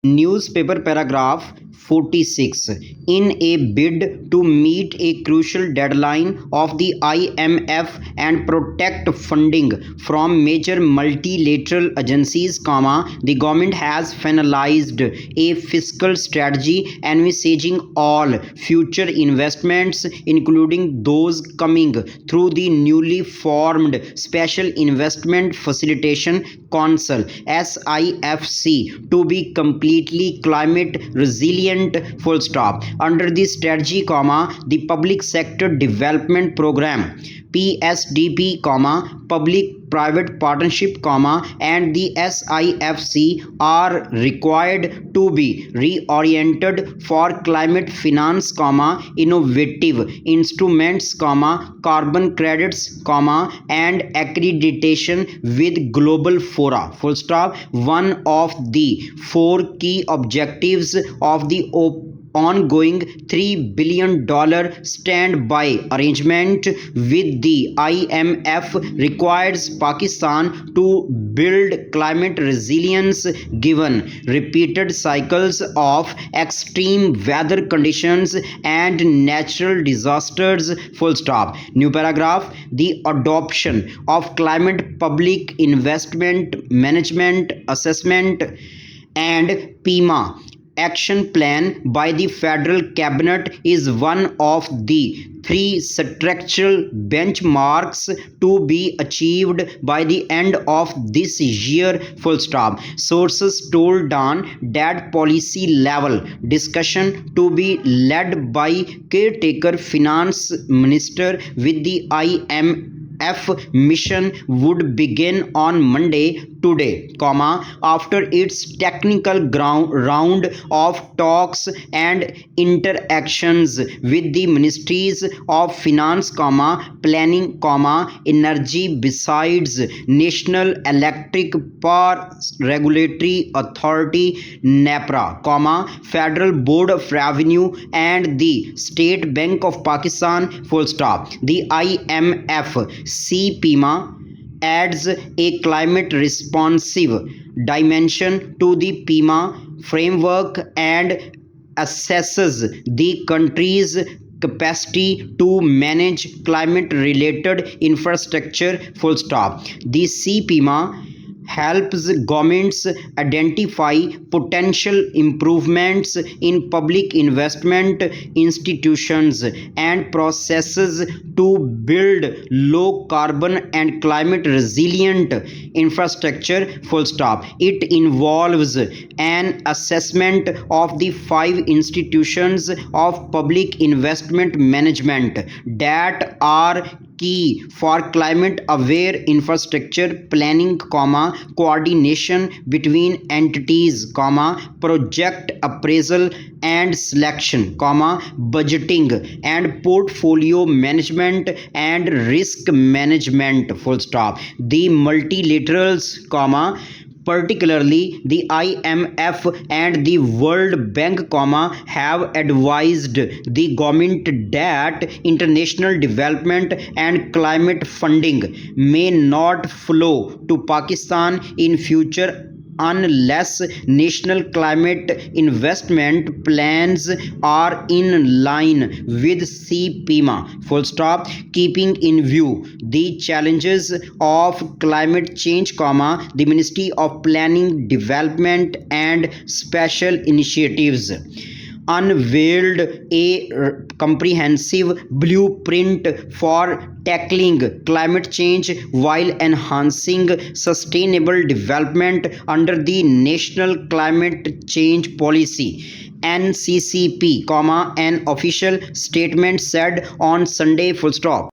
Newspaper paragraph 46. In a bid to meet a crucial deadline of the IMF and protect funding from major multilateral agencies, the government has finalized a fiscal strategy envisaging all future investments, including those coming through the newly formed Special Investment Facilitation Council SIFC, to be completely climate resilient. Full stop. Under the strategy, the Public Sector Development Program PSDP, Public Private Partnership, and the SIFC are required to be reoriented for climate finance, innovative instruments, carbon credits, and accreditation with global fora. Full stop. One of the four key objectives of the ongoing $3 billion standby arrangement with the IMF requires Pakistan to build climate resilience given repeated cycles of extreme weather conditions and natural disasters. Full stop. New paragraph. The adoption of climate public investment management assessment and PIMA action plan by the federal cabinet is one of the three structural benchmarks to be achieved by the end of this year. Full stop. Sources told Dawn that policy level discussion to be led by caretaker finance minister with the IMF mission would begin on Monday today, after its technical round of talks and interactions with the ministries of finance, planning, energy, besides National Electric Power Regulatory Authority NEPRA, Federal Board of Revenue, and the State Bank of Pakistan. Full stop. The IMF CPIMA adds a climate responsive dimension to the PIMA framework and assesses the country's capacity to manage climate related infrastructure. Full stop. The CPIMA helps governments identify potential improvements in public investment institutions and processes to build low carbon and climate resilient infrastructure. Full stop. It involves an assessment of the 5 institutions of public investment management that are key for climate aware infrastructure planning, coordination between entities, project appraisal and selection, budgeting and portfolio management and risk management. Full stop. The multilaterals, particularly the IMF and the World Bank, have advised the government that international development and climate funding may not flow to Pakistan in future unless national climate investment plans are in line with CPIMA. Full stop. Keeping in view the challenges of climate change, the Ministry of Planning, Development and Special Initiatives unveiled a comprehensive blueprint for tackling climate change while enhancing sustainable development under the National Climate Change Policy NCCP, an official statement said on Sunday. Full stop.